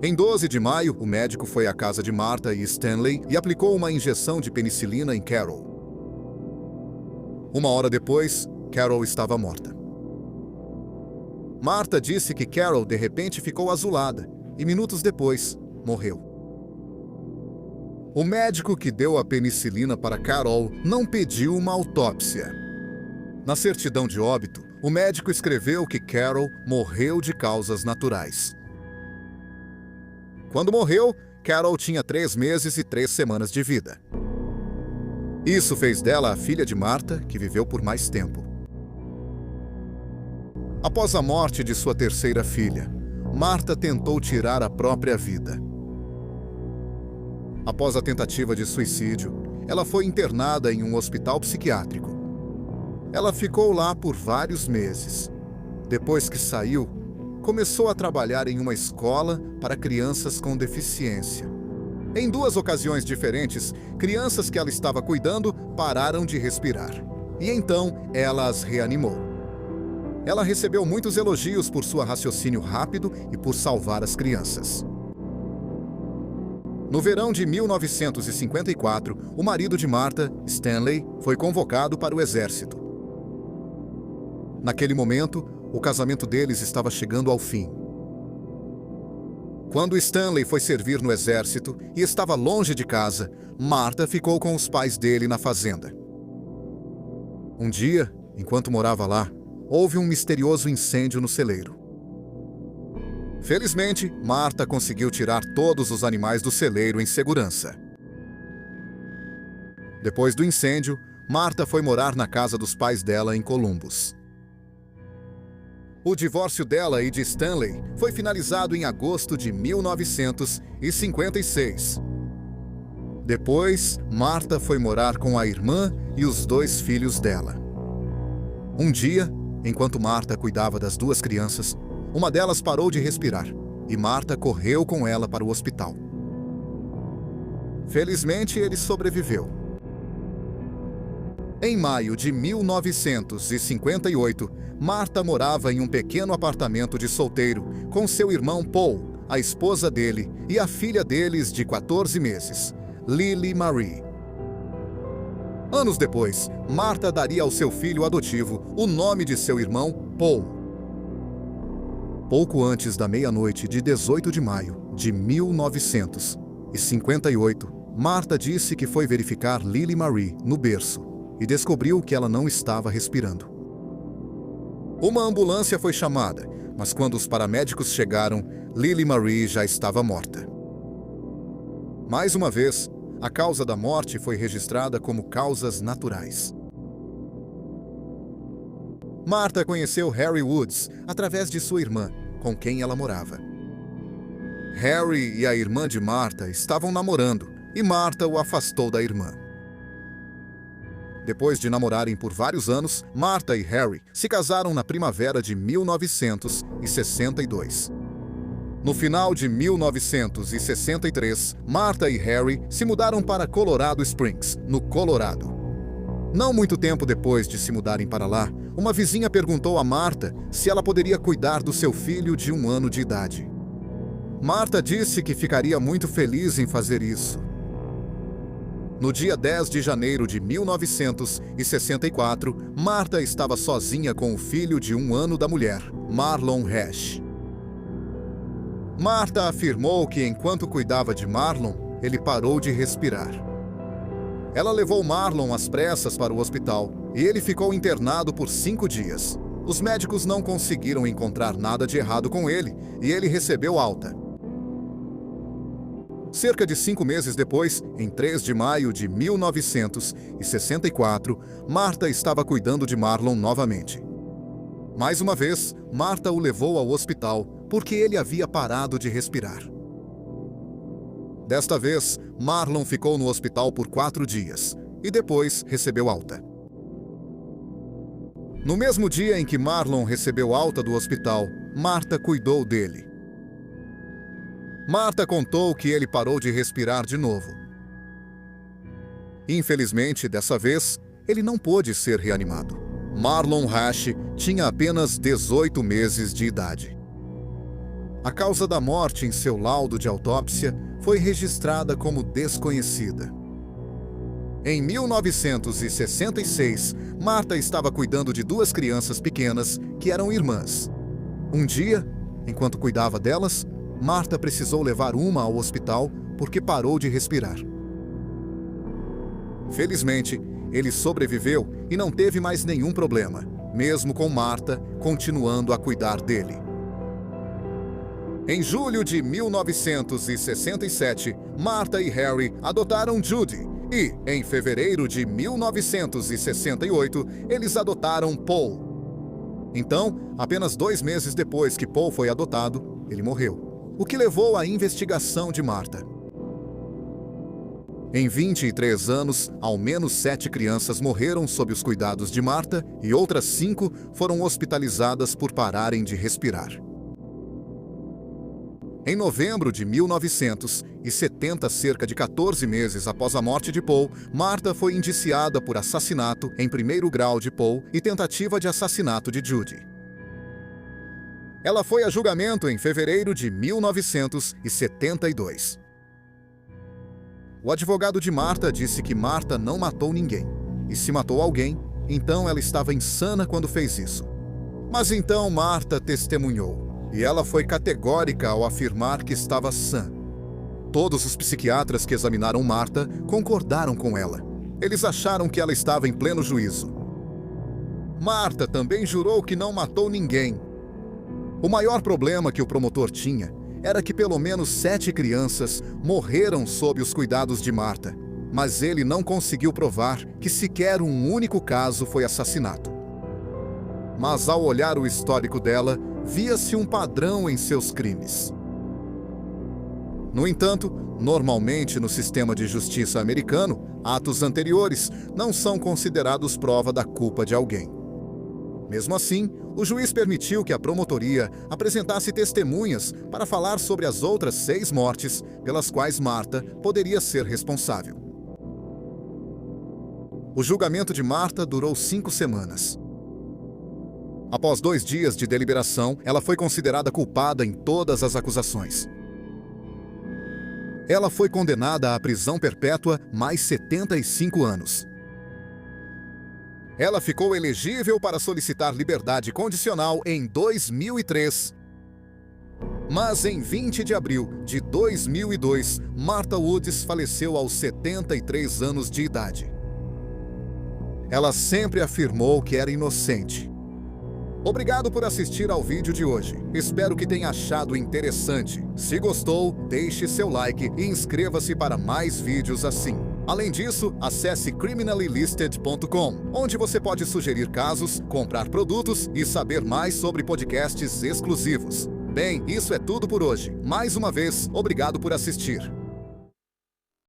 Em 12 de maio, o médico foi à casa de Martha e Stanley e aplicou uma injeção de penicilina em Carol. Uma hora depois, Carol estava morta. Martha disse que Carol de repente ficou azulada e minutos depois morreu. O médico que deu a penicilina para Carol não pediu uma autópsia. Na certidão de óbito, o médico escreveu que Carol morreu de causas naturais. Quando morreu, Carol tinha 3 meses e 3 semanas de vida. Isso fez dela a filha de Martha, que viveu por mais tempo. Após a morte de sua terceira filha, Martha tentou tirar a própria vida. Após a tentativa de suicídio, ela foi internada em um hospital psiquiátrico. Ela ficou lá por vários meses. Depois que saiu, começou a trabalhar em uma escola para crianças com deficiência. Em 2 ocasiões diferentes, crianças que ela estava cuidando pararam de respirar. E então, ela as reanimou. Ela recebeu muitos elogios por seu raciocínio rápido e por salvar as crianças. No verão de 1954, o marido de Martha, Stanley, foi convocado para o exército. Naquele momento, o casamento deles estava chegando ao fim. Quando Stanley foi servir no exército e estava longe de casa, Martha ficou com os pais dele na fazenda. Um dia, enquanto morava lá, houve um misterioso incêndio no celeiro. Felizmente, Martha conseguiu tirar todos os animais do celeiro em segurança. Depois do incêndio, Martha foi morar na casa dos pais dela em Columbus. O divórcio dela e de Stanley foi finalizado em agosto de 1956. Depois, Martha foi morar com a irmã e os 2 filhos dela. Um dia, enquanto Martha cuidava das 2 crianças, uma delas parou de respirar e Martha correu com ela para o hospital. Felizmente, ele sobreviveu. Em maio de 1958, Martha morava em um pequeno apartamento de solteiro com seu irmão Paul, a esposa dele e a filha deles de 14 meses, Lily Marie. Anos depois, Martha daria ao seu filho adotivo o nome de seu irmão, Paul. Pouco antes da meia-noite de 18 de maio de 1958, Martha disse que foi verificar Lily Marie no berço e descobriu que ela não estava respirando. Uma ambulância foi chamada, mas quando os paramédicos chegaram, Lily Marie já estava morta. Mais uma vez, a causa da morte foi registrada como causas naturais. Martha conheceu Harry Woods através de sua irmã, com quem ela morava. Harry e a irmã de Martha estavam namorando e Martha o afastou da irmã. Depois de namorarem por vários anos, Martha e Harry se casaram na primavera de 1962. No final de 1963, Martha e Harry se mudaram para Colorado Springs, no Colorado. Não muito tempo depois de se mudarem para lá, uma vizinha perguntou a Martha se ela poderia cuidar do seu filho de 1 ano de idade. Martha disse que ficaria muito feliz em fazer isso. No dia 10 de janeiro de 1964, Martha estava sozinha com o filho de 1 ano da mulher, Marlon Hash. Martha afirmou que enquanto cuidava de Marlon, ele parou de respirar. Ela levou Marlon às pressas para o hospital e ele ficou internado por 5 dias. Os médicos não conseguiram encontrar nada de errado com ele e ele recebeu alta. Cerca de 5 meses depois, em 3 de maio de 1964, Martha estava cuidando de Marlon novamente. Mais uma vez, Martha o levou ao hospital porque ele havia parado de respirar. Desta vez, Marlon ficou no hospital por 4 dias e depois recebeu alta. No mesmo dia em que Marlon recebeu alta do hospital, Martha cuidou dele. Martha contou que ele parou de respirar de novo. Infelizmente, dessa vez, ele não pôde ser reanimado. Marlon Hash tinha apenas 18 meses de idade. A causa da morte em seu laudo de autópsia foi registrada como desconhecida. Em 1966, Martha estava cuidando de duas crianças pequenas que eram irmãs. Um dia, enquanto cuidava delas, Martha precisou levar uma ao hospital porque parou de respirar. Felizmente, ele sobreviveu e não teve mais nenhum problema, mesmo com Martha continuando a cuidar dele. Em julho de 1967, Martha e Harry adotaram Judy e, em fevereiro de 1968, eles adotaram Paul. Então, apenas 2 meses depois que Paul foi adotado, ele morreu, o que levou à investigação de Martha. Em 23 anos, ao menos 7 crianças morreram sob os cuidados de Martha e outras 5 foram hospitalizadas por pararem de respirar. Em novembro de 1970, cerca de 14 meses após a morte de Paul, Martha foi indiciada por assassinato em primeiro grau de Paul e tentativa de assassinato de Judy. Ela foi a julgamento em fevereiro de 1972. O advogado de Martha disse que Martha não matou ninguém, e se matou alguém, então ela estava insana quando fez isso. Mas então Martha testemunhou. E ela foi categórica ao afirmar que estava sã. Todos os psiquiatras que examinaram Martha concordaram com ela. Eles acharam que ela estava em pleno juízo. Martha também jurou que não matou ninguém. O maior problema que o promotor tinha era que pelo menos 7 crianças morreram sob os cuidados de Martha, mas ele não conseguiu provar que sequer um único caso foi assassinato. Mas ao olhar o histórico dela, via-se um padrão em seus crimes. No entanto, normalmente no sistema de justiça americano, atos anteriores não são considerados prova da culpa de alguém. Mesmo assim, o juiz permitiu que a promotoria apresentasse testemunhas para falar sobre as outras 6 mortes pelas quais Martha poderia ser responsável. O julgamento de Martha durou 5 semanas. Após 2 dias de deliberação, ela foi considerada culpada em todas as acusações. Ela foi condenada à prisão perpétua mais 75 anos. Ela ficou elegível para solicitar liberdade condicional em 2003. Mas em 20 de abril de 2002, Martha Woods faleceu aos 73 anos de idade. Ela sempre afirmou que era inocente. Obrigado por assistir ao vídeo de hoje. Espero que tenha achado interessante. Se gostou, deixe seu like e inscreva-se para mais vídeos assim. Além disso, acesse criminallylisted.com, onde você pode sugerir casos, comprar produtos e saber mais sobre podcasts exclusivos. Bem, isso é tudo por hoje. Mais uma vez, obrigado por assistir.